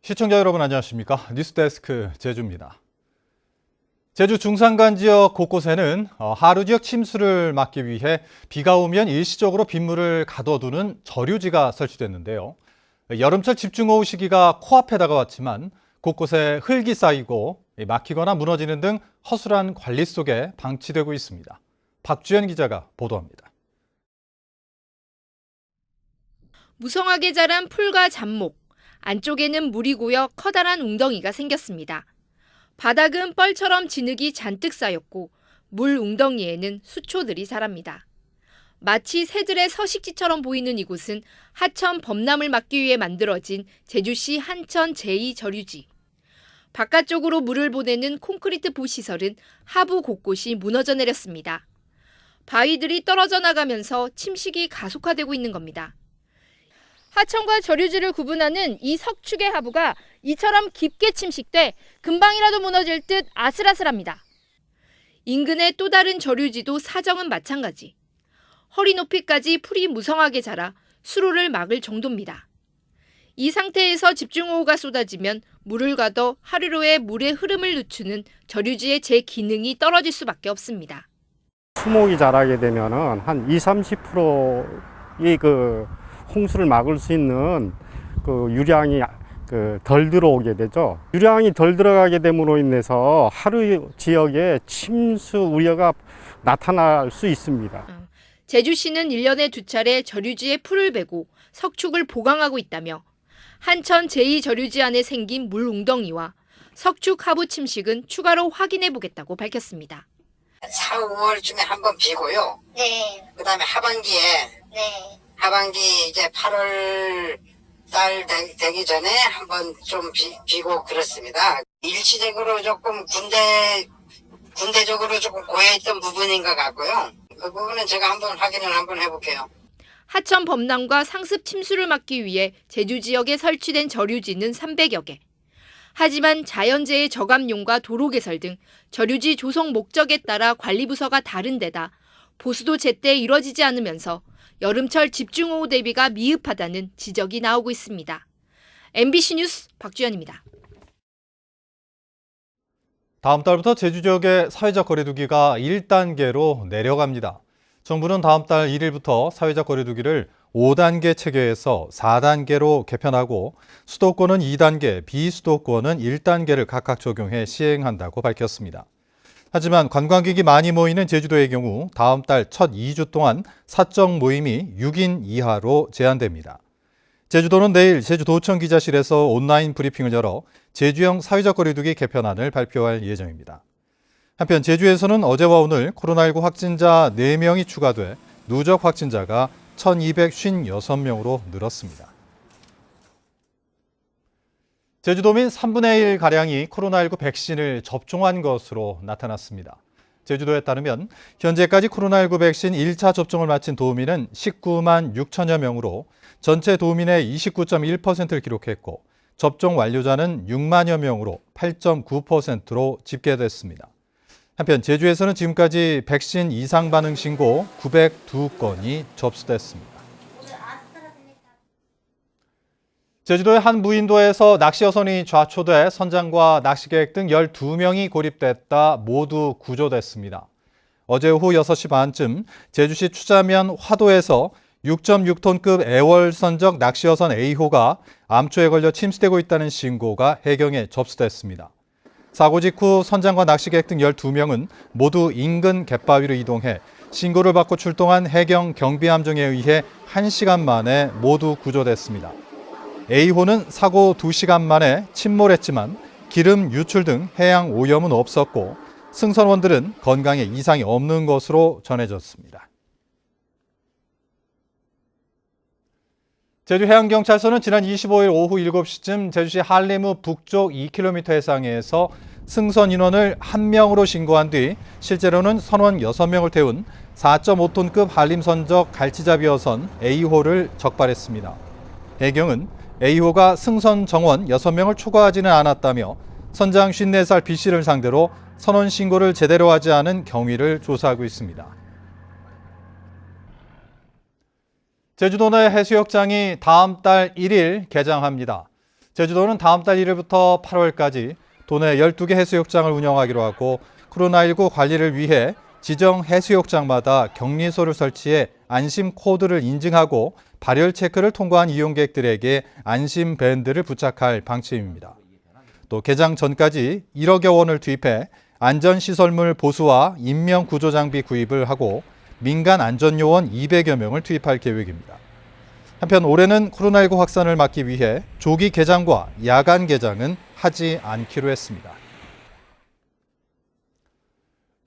시청자 여러분 안녕하십니까? 뉴스데스크 제주입니다. 제주 중산간 지역 곳곳에는 하루 지역 침수를 막기 위해 비가 오면 일시적으로 빗물을 가둬두는 저류지가 설치됐는데요. 여름철 집중호우 시기가 코앞에 다가왔지만 곳곳에 흙이 쌓이고 막히거나 무너지는 등 허술한 관리 속에 방치되고 있습니다. 박주연 기자가 보도합니다. 무성하게 자란 풀과 잡목, 안쪽에는 물이 고여 커다란 웅덩이가 생겼습니다. 바닥은 뻘처럼 진흙이 잔뜩 쌓였고 물 웅덩이에는 수초들이 자랍니다. 마치 새들의 서식지처럼 보이는 이곳은 하천 범람을 막기 위해 만들어진 제주시 한천 제2저류지. 바깥쪽으로 물을 보내는 콘크리트 보시설은 하부 곳곳이 무너져 내렸습니다. 바위들이 떨어져 나가면서 침식이 가속화되고 있는 겁니다. 하천과 저류지를 구분하는 이 석축의 하부가 이처럼 깊게 침식돼 금방이라도 무너질 듯 아슬아슬합니다. 인근의 또 다른 저류지도 사정은 마찬가지. 허리 높이까지 풀이 무성하게 자라 수로를 막을 정도입니다. 이 상태에서 집중호우가 쏟아지면 물을 가둬 하류로의 물의 흐름을 늦추는 저류지의 제 기능이 떨어질 수밖에 없습니다. 수목이 자라게 되면은 한 20-30%의 홍수를 막을 수 있는 유량이 덜 들어오게 되죠. 유량이 덜 들어가게 됨으로 인해서 하류 지역에 침수 우려가 나타날 수 있습니다. 제주시는 1년에 2차례 저류지에 풀을 베고 석축을 보강하고 있다며 한천 제2저류지 안에 생긴 물 웅덩이와 석축 하부 침식은 추가로 확인해 보겠다고 밝혔습니다. 4, 5월쯤에 한번 비고요. 네. 그다음에 하반기에 네. 하반기 이제 8월 달 되기 전에 한번 좀 비고 그렇습니다. 일시적으로 조금 군대적으로 조금 고여있던 부분인 것 같고요. 그 부분은 제가 한번 확인을 한번 해볼게요. 하천 범람과 상습 침수를 막기 위해 제주 지역에 설치된 저류지는 300여 개. 하지만 자연재해 저감용과 도로 개설 등 저류지 조성 목적에 따라 관리부서가 다른 데다 보수도 제때 이뤄지지 않으면서 여름철 집중호우 대비가 미흡하다는 지적이 나오고 있습니다. MBC 뉴스 박주연입니다. 다음 달부터 제주 지역의 사회적 거리두기가 1단계로 내려갑니다. 정부는 다음 달 1일부터 사회적 거리두기를 5단계 체계에서 4단계로 개편하고 수도권은 2단계, 비수도권은 1단계를 각각 적용해 시행한다고 밝혔습니다. 하지만 관광객이 많이 모이는 제주도의 경우 다음 달 첫 2주 동안 사적 모임이 6인 이하로 제한됩니다. 제주도는 내일 제주도청 기자실에서 온라인 브리핑을 열어 제주형 사회적 거리두기 개편안을 발표할 예정입니다. 한편 제주에서는 어제와 오늘 코로나19 확진자 4명이 추가돼 누적 확진자가 1,256명으로 늘었습니다. 제주도민 3분의 1가량이 코로나19 백신을 접종한 것으로 나타났습니다. 제주도에 따르면 현재까지 코로나19 백신 1차 접종을 마친 도민은 19만 6천여 명으로 전체 도민의 29.1%를 기록했고 접종 완료자는 6만여 명으로 8.9%로 집계됐습니다. 한편 제주에서는 지금까지 백신 이상 반응 신고 902건이 접수됐습니다. 제주도의 한 무인도에서 낚시 여선이 좌초돼 선장과 낚시객 등 12명이 고립됐다 모두 구조됐습니다. 어제 오후 6시 반쯤 제주시 추자면 화도에서 6.6톤급 애월선적 낚시 여선 A호가 암초에 걸려 침수되고 있다는 신고가 해경에 접수됐습니다. 사고 직후 선장과 낚시객 등 12명은 모두 인근 갯바위로 이동해 신고를 받고 출동한 해경 경비함정에 의해 1시간 만에 모두 구조됐습니다. A호는 사고 2시간 만에 침몰했지만 기름 유출 등 해양 오염은 없었고 승선원들은 건강에 이상이 없는 것으로 전해졌습니다. 제주해양경찰서는 지난 25일 오후 7시쯤 제주시 한림읍 북쪽 2km 해상에서 승선 인원을 1명으로 신고한 뒤 실제로는 선원 6명을 태운 4.5톤급 한림선적 갈치잡이 여선 A호를 적발했습니다. 해경은 A호가 승선 정원 6명을 초과하지는 않았다며 선장 54살 B씨를 상대로 선원 신고를 제대로 하지 않은 경위를 조사하고 있습니다. 제주도 내 해수욕장이 다음 달 1일 개장합니다. 제주도는 다음 달 1일부터 8월까지 도내 12개 해수욕장을 운영하기로 하고 코로나19 관리를 위해 지정 해수욕장마다 격리소를 설치해 안심 코드를 인증하고 발열 체크를 통과한 이용객들에게 안심 밴드를 부착할 방침입니다. 또 개장 전까지 1억여 원을 투입해 안전시설물 보수와 인명구조장비 구입을 하고 민간 안전요원 200여 명을 투입할 계획입니다. 한편 올해는 코로나19 확산을 막기 위해 조기 개장과 야간 개장은 하지 않기로 했습니다.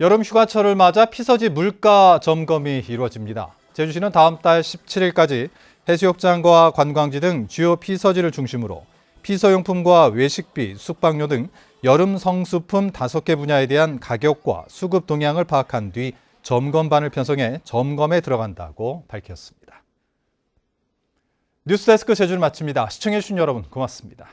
여름 휴가철을 맞아 피서지 물가 점검이 이루어집니다. 제주시는 다음 달 17일까지 해수욕장과 관광지 등 주요 피서지를 중심으로 피서용품과 외식비, 숙박료 등 여름 성수품 5개 분야에 대한 가격과 수급 동향을 파악한 뒤 점검반을 편성해 점검에 들어간다고 밝혔습니다. 뉴스데스크 제주를 마칩니다. 시청해주신 여러분 고맙습니다.